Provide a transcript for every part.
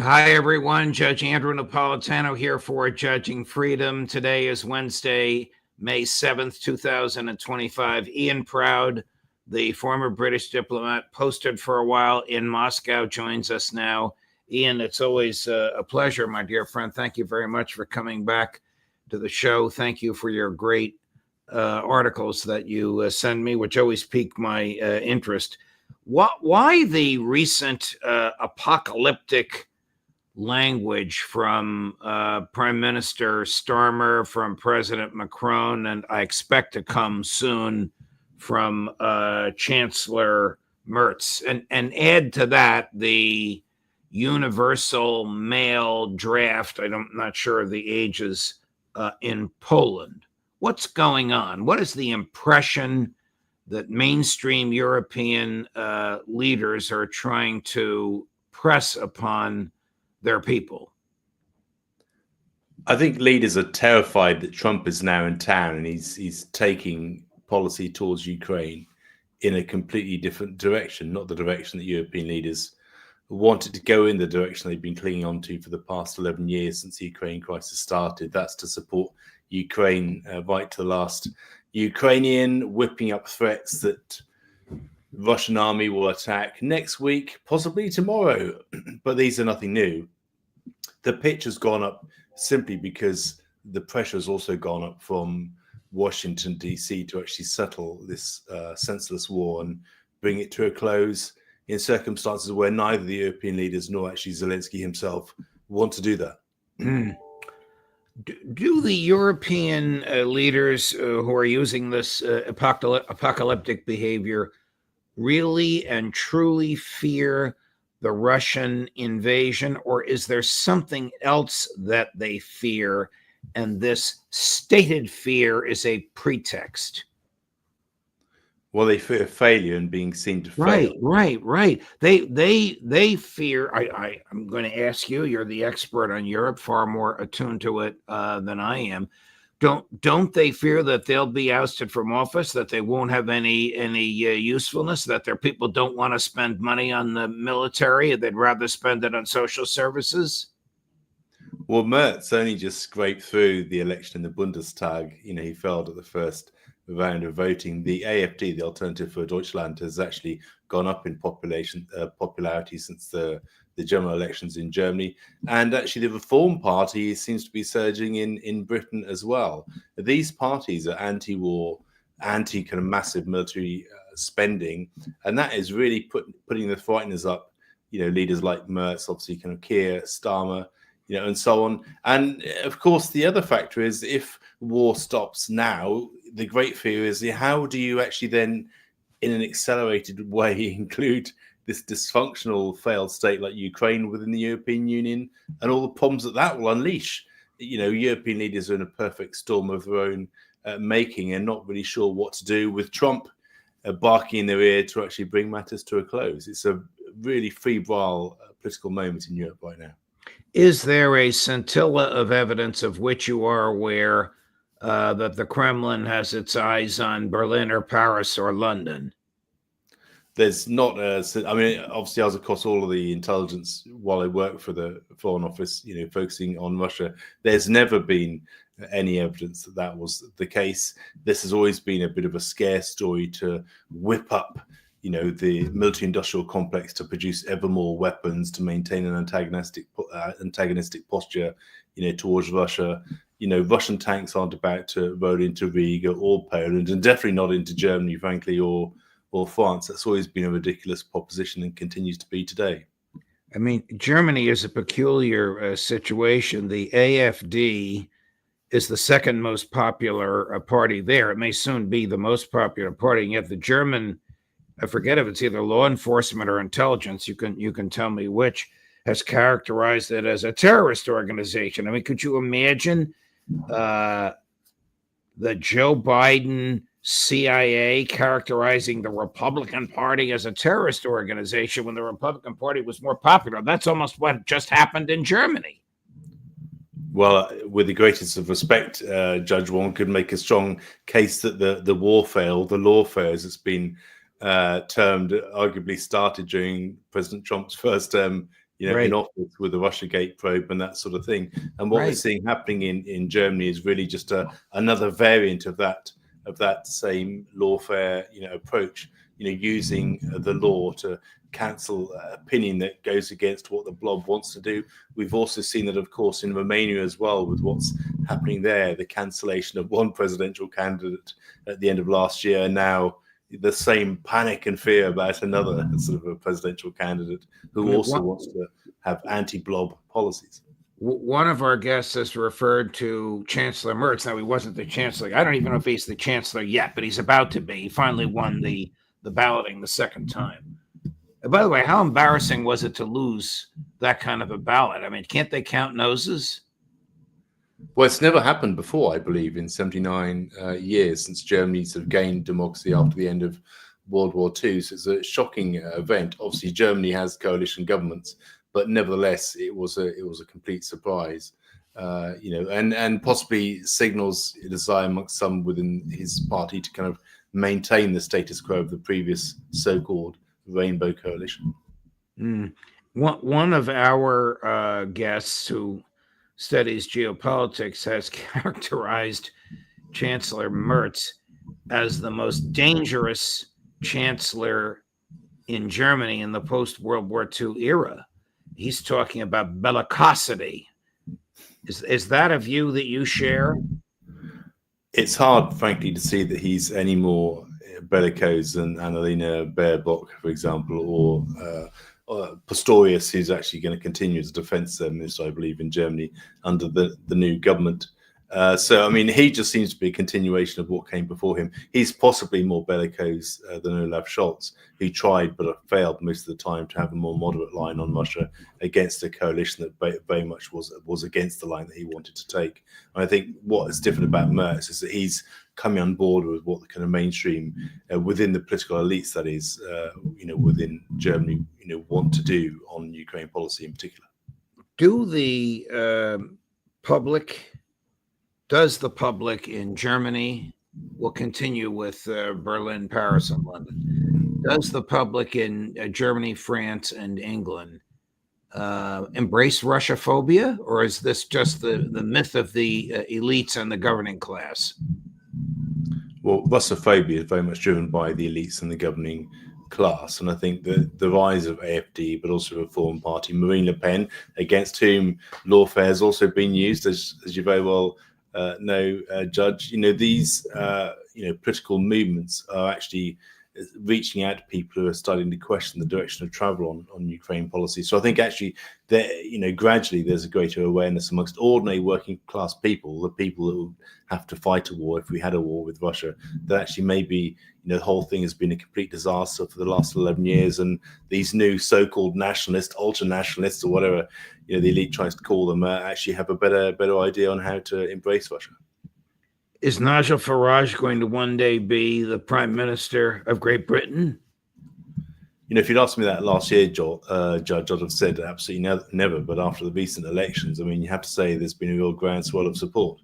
Hi, everyone. Judge Andrew Napolitano here for Judging Freedom. Today is Wednesday, May 7th, 2025. Ian Proud, the former British diplomat, posted for a while in Moscow, joins us now. Ian, it's always a pleasure, my dear friend. Thank you very much for coming back to the show. Thank you for your great articles that you send me, which always pique my interest. Why the recent apocalyptic language from Prime Minister Starmer, from President Macron, and I expect to come soon from Chancellor Merz, and add to that the universal male draft. I'm not sure of the ages in Poland. What's going on? What is the impression that mainstream European leaders are trying to press upon their people? I think leaders are terrified that Trump is now in town and he's taking policy towards Ukraine in a completely different direction, not the direction that European leaders wanted to go in, the direction they've been clinging on to for the past 11 years since the Ukraine crisis started. That's to support Ukraine right to the last Ukrainian, whipping up threats that Russian army will attack next week, possibly tomorrow, but these are nothing new. The pitch has gone up simply because the pressure has also gone up from Washington, D.C. to actually settle this senseless war and bring it to a close in circumstances where neither the European leaders nor actually Zelensky himself want to do that. Do the European leaders who are using this apocalyptic behavior really and truly fear the Russian invasion, or is there something else that they fear, and this stated fear is a pretext? Well, they fear failure and being seen to fail. Right. They fear. I'm going to ask you. You're the expert on Europe, far more attuned to it than I am. Don't they fear that they'll be ousted from office, that they won't have any usefulness, that their people don't want to spend money on the military, they'd rather spend it on social services? Well, Merz only just scraped through the election in the Bundestag. He failed at the first round of voting. The AfD, the Alternative for Deutschland, has actually gone up in popularity since the general elections in Germany. And actually the Reform Party seems to be surging in Britain as well. These parties are anti-war, anti-kind of massive military spending. And that is really putting the frighteners up, leaders like Merz, obviously kind of Keir, Starmer, and so on. And of course, the other factor is if war stops now, the great fear is how do you actually then, in an accelerated way, include this dysfunctional failed state like Ukraine within the European Union and all the problems that will unleash. European leaders are in a perfect storm of their own making and not really sure what to do, with Trump barking in their ear to actually bring matters to a close. It's a really febrile political moment in Europe right now. Is there a scintilla of evidence of which you are aware that the Kremlin has its eyes on Berlin or Paris or London? There's not obviously I was across all of the intelligence while I worked for the Foreign Office, focusing on Russia. There's never been any evidence that was the case. This has always been a bit of a scare story to whip up, the military-industrial complex to produce ever more weapons, to maintain an antagonistic posture, towards Russia. Russian tanks aren't about to roll into Riga or Poland, and definitely not into Germany, frankly, or France. That's always been a ridiculous proposition and continues to be today. I mean, Germany is a peculiar situation. The AfD is the second most popular party there. It may soon be the most popular party, and yet the German, I forget if it's either law enforcement or intelligence, you can tell me which, has characterized it as a terrorist organization. I mean, could you imagine the Joe Biden CIA characterizing the Republican Party as a terrorist organization when the Republican Party was more popular? That's almost what just happened in Germany. Well, with the greatest of respect, Judge, one could make a strong case that the warfare, or the lawfare as it's been termed, arguably started during President Trump's first term in office with the Russiagate probe and that sort of thing. And what we're seeing happening in Germany is really just another variant of that same lawfare, approach, using the law to cancel opinion that goes against what the blob wants to do. We've also seen that, of course, in Romania as well, with what's happening there, the cancellation of one presidential candidate at the end of last year, and now the same panic and fear about another sort of a presidential candidate who also wants to have anti-blob policies. One of our guests has referred to Chancellor Merz. Now, he wasn't the chancellor. I don't even know if he's the chancellor yet, but he's about to be. He finally won the balloting the second time. And by the way, how embarrassing was it to lose that kind of a ballot? I mean, can't they count noses? Well, it's never happened before, I believe, in 79 years since Germany sort of gained democracy after the end of World War II. So it's a shocking event. Obviously, Germany has coalition governments, but nevertheless, it was a complete surprise. And possibly signals a desire amongst some within his party to kind of maintain the status quo of the previous so-called Rainbow Coalition. One of our guests who studies geopolitics has characterized Chancellor Merz as the most dangerous chancellor in Germany in the post-World War II era. He's talking about bellicosity. Is that a view that you share? It's hard, frankly, to see that he's any more bellicose than Annalena Baerbock, for example, or Pistorius, who's actually going to continue as defense minister, I believe, in Germany under the new government. So, I mean, he just seems to be a continuation of what came before him. He's possibly more bellicose than Olaf Scholz, who tried but failed most of the time to have a more moderate line on Russia against a coalition that very much was against the line that he wanted to take. And I think what is different about Merz is that he's coming on board with what the kind of mainstream within the political elites, that is, within Germany, want to do on Ukraine policy in particular. Does the public in Germany, we'll continue with Berlin, Paris, and London, does the public in Germany, France, and England embrace Russophobia, or is this just the myth of the elites and the governing class? Well, Russophobia is very much driven by the elites and the governing class, and I think that the rise of AfD, but also Reform Party, Marine Le Pen, against whom lawfare has also been used, as you very well Judge, these political movements are actually reaching out to people who are starting to question the direction of travel on Ukraine policy. So I think actually that gradually there's a greater awareness amongst ordinary working class people, the people that would have to fight a war if we had a war with Russia, that actually maybe the whole thing has been a complete disaster for the last 11 years, and these new so-called nationalists, ultra-nationalists, or whatever the elite tries to call them, actually have a better idea on how to embrace Russia. Is Nigel Farage going to one day be the Prime Minister of Great Britain? If you'd asked me that last year, Judge, I'd have said absolutely never. But after the recent elections, I mean, you have to say there's been a real groundswell of support,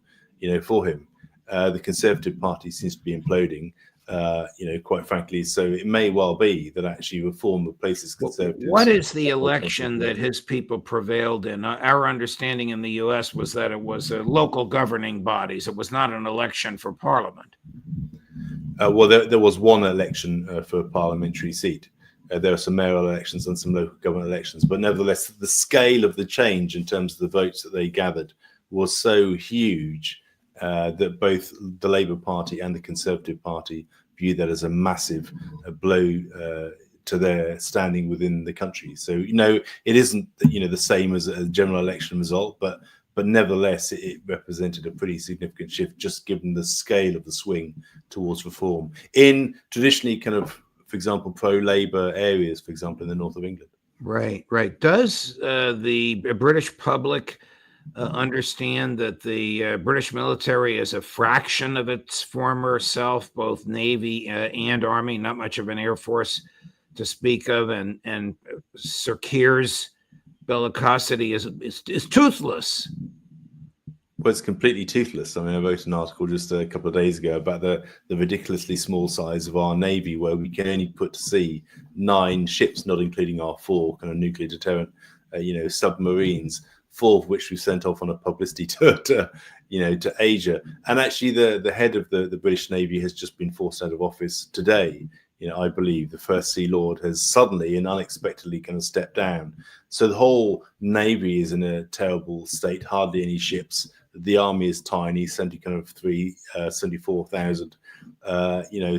for him. The Conservative Party seems to be imploding, quite frankly. So it may well be that actually Reform replaces Conservatives. What is the election that his people prevailed in? Our understanding in the U.S. was that it was local governing bodies. It was not an election for Parliament. Well, there was one election for a parliamentary seat. There are some mayoral elections and some local government elections, but nevertheless, the scale of the change in terms of the votes that they gathered was so huge that both the Labour Party and the Conservative Party view that as a massive blow to their standing within the country. So, it isn't, the same as a general election result, but nevertheless, it represented a pretty significant shift, just given the scale of the swing towards reform in traditionally kind of, for example, pro-Labour areas, for example, in the north of England. Right. Does the British public understand that the British military is a fraction of its former self, both Navy and Army, not much of an Air Force to speak of, and Sir Keir's bellicosity is toothless? Well, it's completely toothless. I mean, I wrote an article just a couple of days ago about the ridiculously small size of our Navy, where we can only put to sea 9 ships, not including our 4 kind of nuclear deterrent submarines, 4 of which we sent off on a publicity tour to Asia. And actually, the head of the British Navy has just been forced out of office today. I believe the First Sea Lord has suddenly and unexpectedly kind of stepped down. So the whole Navy is in a terrible state, hardly any ships. The army is tiny, 74,000,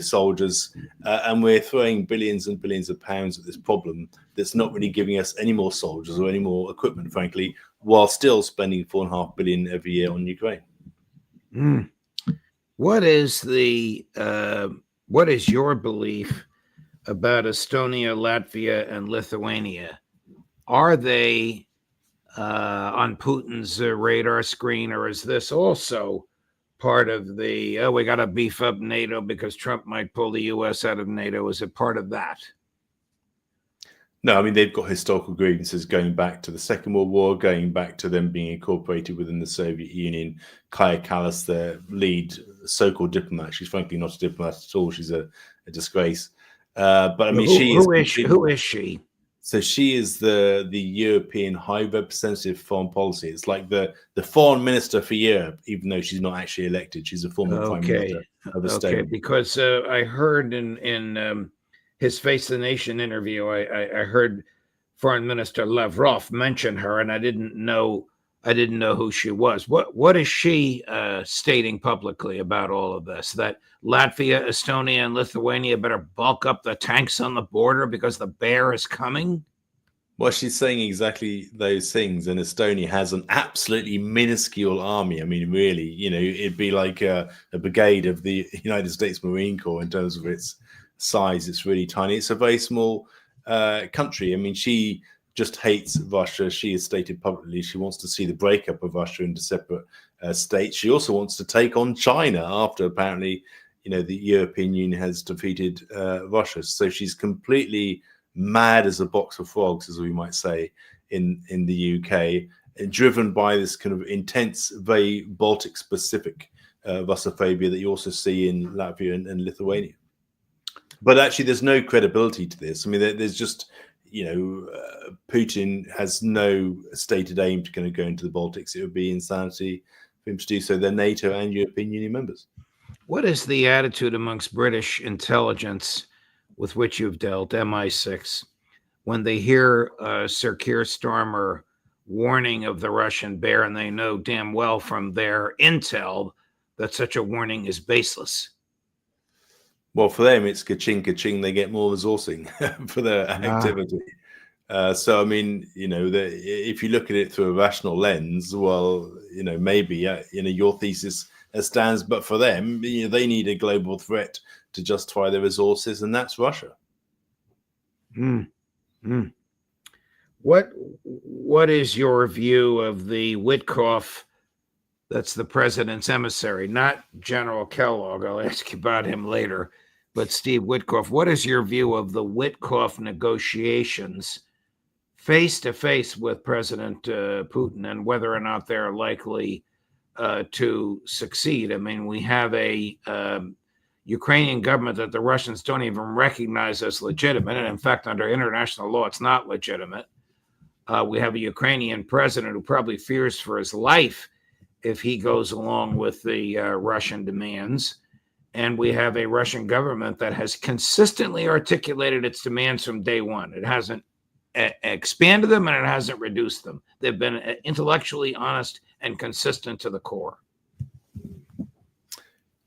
soldiers. And we're throwing billions and billions of pounds at this problem that's not really giving us any more soldiers or any more equipment, frankly, while still spending $4.5 billion every year on Ukraine. What is what is your belief about Estonia, Latvia, and Lithuania? Are they on Putin's radar screen, or is this also part of the, we got to beef up NATO because Trump might pull the U.S. out of NATO? Is it part of that? No, I mean, they've got historical grievances going back to the Second World War, going back to them being incorporated within the Soviet Union. Kaja Kallas, their lead so-called diplomat, she's frankly not a diplomat at all. She's a disgrace. But I mean, who is she? So she is the European High Representative for Foreign Policy. It's like the foreign minister for Europe, even though she's not actually elected. She's a former prime minister of Estonia. Okay, because I heard in his Face the Nation interview, I heard Foreign Minister Lavrov mention her, and I didn't know who she was. What is she stating publicly about all of this? That Latvia, Estonia, and Lithuania better bulk up the tanks on the border because the bear is coming? Well, she's saying exactly those things, and Estonia has an absolutely minuscule army. I mean, really, it'd be like a brigade of the United States Marine Corps in terms of its size. It's really tiny. It's a very small country. I mean, she just hates Russia. She has stated publicly she wants to see the breakup of Russia into separate states. She also wants to take on China after apparently, the European Union has defeated Russia. So she's completely mad as a box of frogs, as we might say in the UK, driven by this kind of intense, very Baltic-specific Russophobia that you also see in Latvia and Lithuania. But actually, there's no credibility to this. I mean, there's just, Putin has no stated aim to kind of go into the Baltics. It would be insanity for him to do so. They're NATO and European Union members. What is the attitude amongst British intelligence with which you've dealt, MI6, when they hear Sir Keir Starmer warning of the Russian bear, and they know damn well from their intel that such a warning is baseless? Well, for them, it's ka-ching, ka-ching. They get more resourcing for their activity. So, I mean, if you look at it through a rational lens, well, maybe, your thesis stands. But for them, they need a global threat to justify their resources, and that's Russia. What is your view of the Witkoff? That's the president's emissary, not General Kellogg. I'll ask you about him later. But Steve Witkoff, what is your view of the Witkoff negotiations face-to-face with President Putin, and whether or not they're likely to succeed? I mean, we have a Ukrainian government that the Russians don't even recognize as legitimate. And in fact, under international law, it's not legitimate. We have a Ukrainian president who probably fears for his life if he goes along with the Russian demands. And we have a Russian government that has consistently articulated its demands from day one. It hasn't expanded them, and it hasn't reduced them. They've been intellectually honest and consistent to the core.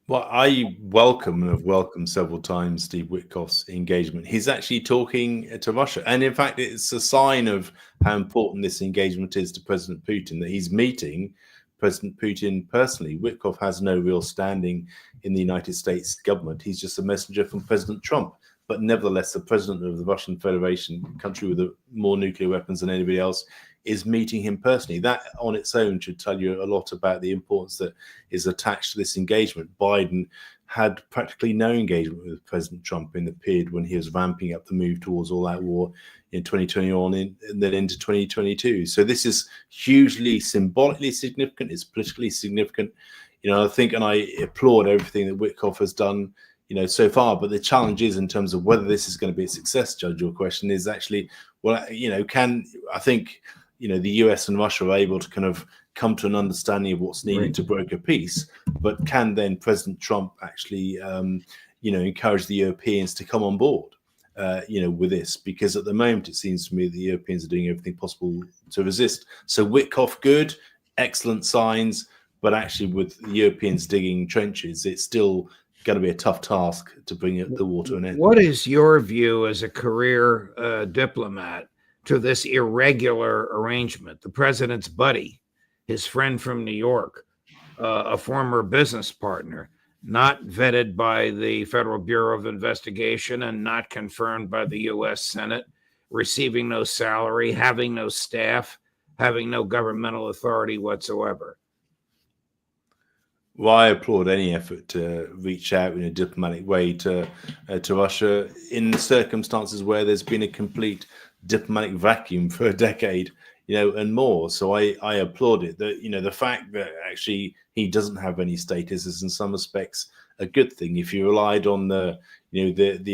Well, I welcome and have welcomed several times Steve Witkoff's engagement. He's actually talking to Russia. And in fact, it's a sign of how important this engagement is to President Putin, that he's meeting President Putin personally. Witkoff has no real standing in the United States government. He's just a messenger from President Trump. But nevertheless, the president of the Russian Federation, a country with more nuclear weapons than anybody else, is meeting him personally. That on its own should tell you a lot about the importance that is attached to this engagement. Biden had practically no engagement with President Trump in the period when he was ramping up the move towards all-out war in 2021 and then into 2022. So this is hugely symbolically significant. It's politically significant. I think, and I applaud everything that Witkoff has done, so far. But the challenge is in terms of whether this is going to be a success, Judge, your question is actually, well, I think, the US and Russia are able to kind of come to an understanding of what's needed to broker peace, but can then President Trump actually, encourage the Europeans to come on board, with this? Because at the moment, it seems to me the Europeans are doing everything possible to resist. So Witkoff, good, excellent signs, but actually with the Europeans digging trenches, it's still going to be a tough task to bring the war to an end. What is your view as a career diplomat to this irregular arrangement? The president's buddy, his friend from New York, a former business partner, not vetted by the Federal Bureau of Investigation and not confirmed by the U.S. Senate, receiving no salary, having no staff, having no governmental authority whatsoever. Well, I applaud any effort to reach out in a diplomatic way to Russia in circumstances where there's been a complete diplomatic vacuum for a decade, and more. So I applaud it. The fact that actually he doesn't have any status is in some respects a good thing. If you relied on the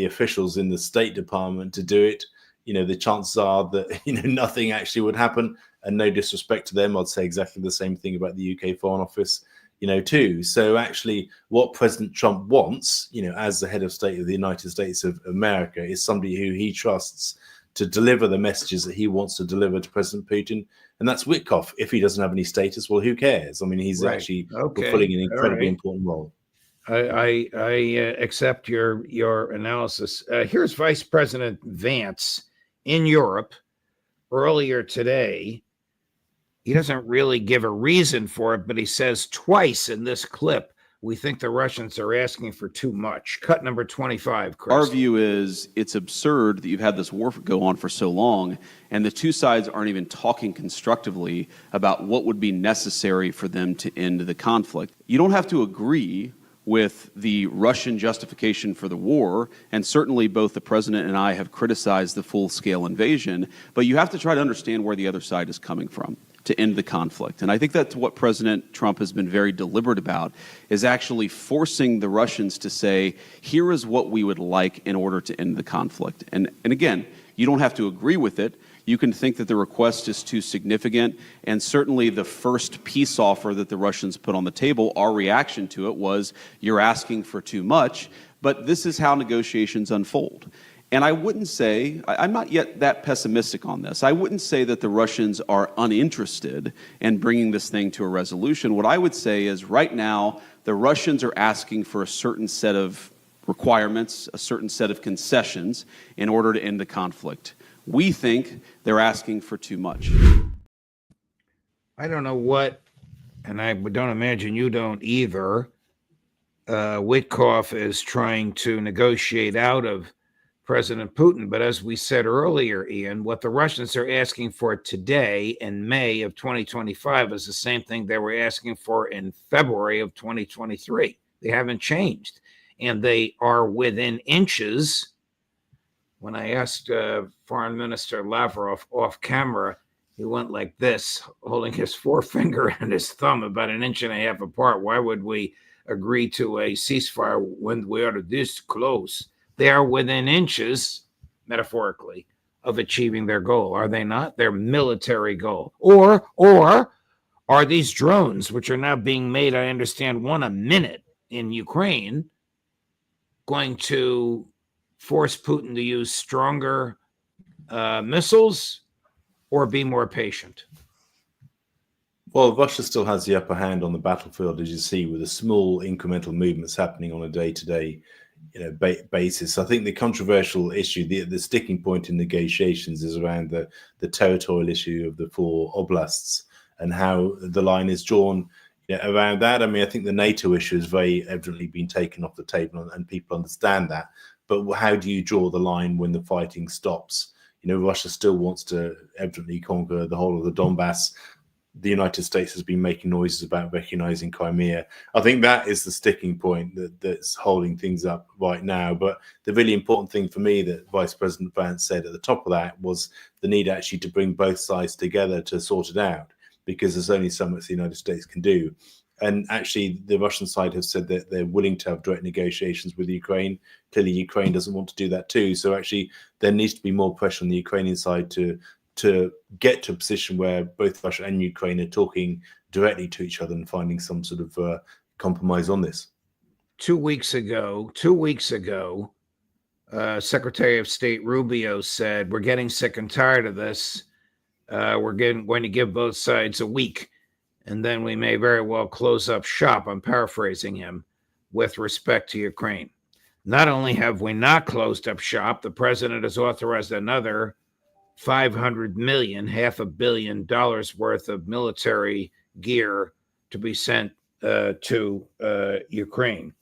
officials in the State Department to do it, the chances are that nothing actually would happen. And no disrespect to them, I'd say exactly the same thing about the UK Foreign Office, too. So actually what President Trump wants, as the head of state of the United States of America, is somebody who he trusts to deliver the messages that he wants to deliver to President Putin. And that's Witkoff. If he doesn't have any status, well, who cares? I mean, he's actually fulfilling an incredibly important role. I accept your analysis. Here's Vice President Vance in Europe earlier today. He doesn't really give a reason for it, but he says twice in this clip, we think the Russians are asking for too much. Cut number 25, Chris. Our view is it's absurd that you've had this war go on for so long, and the two sides aren't even talking constructively about what would be necessary for them to end the conflict. You don't have to agree with the Russian justification for the war, and certainly both the president and I have criticized the full-scale invasion, but you have to try to understand where the other side is coming from to end the conflict. And I think that's what President Trump has been very deliberate about, is actually forcing the Russians to say, here is what we would like in order to end the conflict. And again, you don't have to agree with it. You can think that the request is too significant, and certainly the first peace offer that the Russians put on the table, our reaction to it was, you're asking for too much, but this is how negotiations unfold. And I wouldn't say, I'm not yet that pessimistic on this, I wouldn't say that the Russians are uninterested in bringing this thing to a resolution. What I would say is right now, the Russians are asking for a certain set of requirements, a certain set of concessions in order to end the conflict. We think they're asking for too much. I don't know what, and I don't imagine you don't either, Witkoff is trying to negotiate out of President Putin. But as we said earlier, Ian, what the Russians are asking for today in May of 2025 is the same thing they were asking for in February of 2023. They haven't changed. And they are within inches. When I asked Foreign Minister Lavrov off camera, he went like this, holding his forefinger and his thumb about an inch and a half apart. Why would we agree to a ceasefire when we are this close? They are within inches, metaphorically, of achieving their goal, are they not? Their military goal. Or are these drones, which are now being made, I understand, one a minute in Ukraine, going to force Putin to use stronger missiles or be more patient? Well, Russia still has the upper hand on the battlefield, as you see, with the small incremental movements happening on a day-to-day basis. I think the controversial issue, the sticking point in negotiations, is around the territorial issue of the four oblasts and how the line is drawn around that. I mean, I think the NATO issue has very evidently been taken off the table, and people understand that. But how do you draw the line when the fighting stops? Russia still wants to evidently conquer the whole of the Donbass. The United States has been making noises about recognizing Crimea. I think that is the sticking point that's holding things up right now. But the really important thing for me that Vice President Vance said at the top of that was the need actually to bring both sides together to sort it out, because there's only so much the United States can do. And actually, the Russian side have said that they're willing to have direct negotiations with Ukraine. Clearly, Ukraine doesn't want to do that too. So actually, there needs to be more pressure on the Ukrainian side to get to a position where both Russia and Ukraine are talking directly to each other and finding some sort of compromise on this. 2 weeks ago, Secretary of State Rubio said, we're getting sick and tired of this. We're going to give both sides a week, and then we may very well close up shop. I'm paraphrasing him with respect to Ukraine. Not only have we not closed up shop, the president has authorized another $500 million, $500 million worth of military gear to be sent to Ukraine.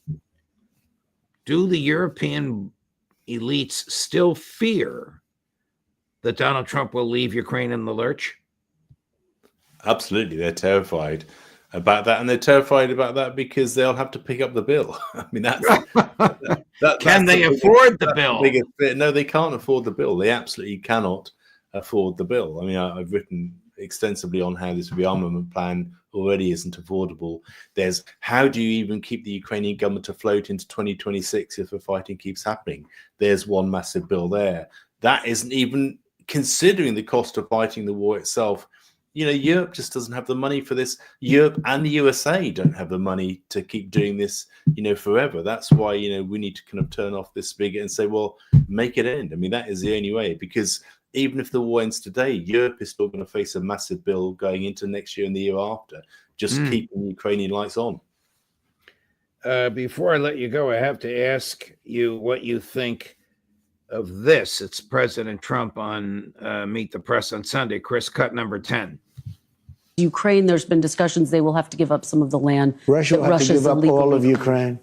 Do the European elites still fear that Donald Trump will leave Ukraine in the lurch? Absolutely, they're terrified about that, and they're terrified about that because they'll have to pick up the bill. I mean, can they afford the bill? No, they can't afford the bill. They absolutely cannot afford the bill. I mean, I've written extensively on how this rearmament plan already isn't affordable. There's how do you even keep the Ukrainian government afloat into 2026 if the fighting keeps happening? There's one massive bill there. That isn't even considering the cost of fighting the war itself. You know, Europe just doesn't have the money for this. Europe and the USA don't have the money to keep doing this, you know, forever. That's why, you know, we need to kind of turn off this spigot and say, well, make it end. I mean, that is the only way, because even if the war ends today, Europe is still going to face a massive bill going into next year and the year after, just keeping the Ukrainian lights on. Before I let you go, I have to ask you what you think of this. It's President Trump on Meet the Press on Sunday. Chris, cut number 10. Ukraine, there's been discussions they will have to give up some of the land. Russia will have to give up all of Ukraine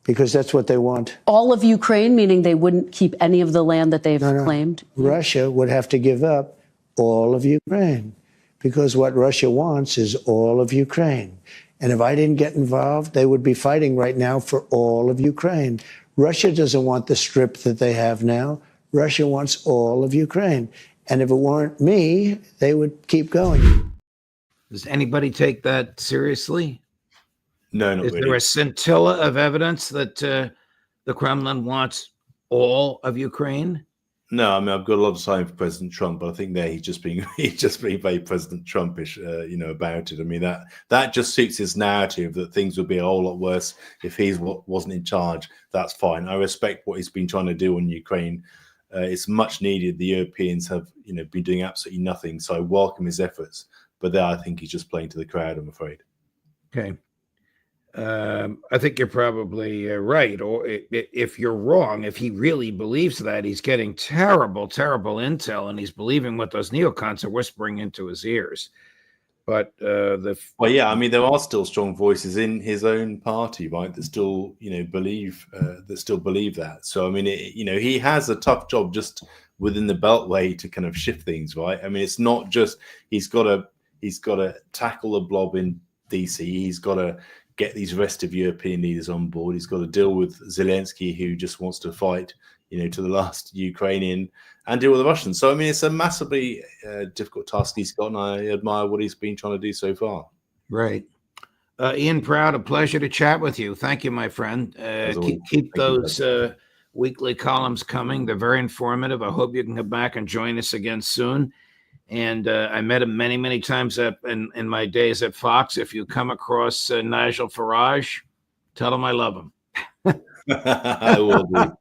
because that's what they want. All of Ukraine, meaning they wouldn't keep any of the land that they've claimed? Russia would have to give up all of Ukraine because what Russia wants is all of Ukraine. And if I didn't get involved, they would be fighting right now for all of Ukraine. Russia doesn't want the strip that they have now. Russia wants all of Ukraine. And if it weren't me, they would keep going. Does anybody take that seriously? No, not really. Is there a scintilla of evidence that the Kremlin wants all of Ukraine? No, I mean, I've got a lot of time for President Trump, but I think there he's just being very President Trumpish, you know, about it. I mean, that just suits his narrative that things would be a whole lot worse if he wasn't in charge. That's fine. I respect what he's been trying to do on Ukraine. It's much needed. The Europeans have, you know, been doing absolutely nothing. So I welcome his efforts. But there, I think he's just playing to the crowd, I'm afraid. Okay. I think you're probably right. Or if you're wrong, if he really believes that, he's getting terrible, terrible intel, and he's believing what those neocons are whispering into his ears. But well, yeah, I mean, there are still strong voices in his own party, right, that still, you know, believe that. So, I mean, you know, he has a tough job just within the Beltway to kind of shift things, right? I mean, it's not just he's got to tackle the blob in DC. He's got to get these rest of European leaders on board. He's got to deal with Zelensky, who just wants to fight, you know, to the last Ukrainian, and deal with the Russians. So, I mean, it's a massively difficult task he's got, and I admire what he's been trying to do so far. Right. Ian Proud, a pleasure to chat with you. Thank you, my friend. Keep those weekly columns coming. They're very informative. I hope you can come back and join us again soon. And I met him many, many times in my days at Fox. If you come across Nigel Farage, tell him I love him. I will do.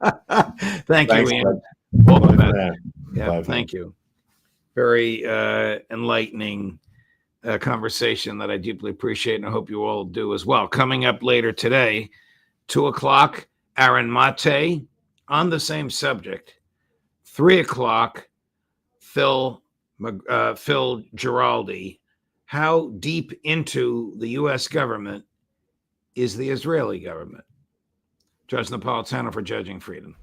Thanks, you, Ian. All the best. Yeah, thank you. Very enlightening conversation that I deeply appreciate, and I hope you all do as well. Coming up later today, 2:00, Aaron Mate on the same subject. 3:00, Phil Giraldi. How deep into the U.S. government is the Israeli government? Judge Napolitano for Judging Freedom.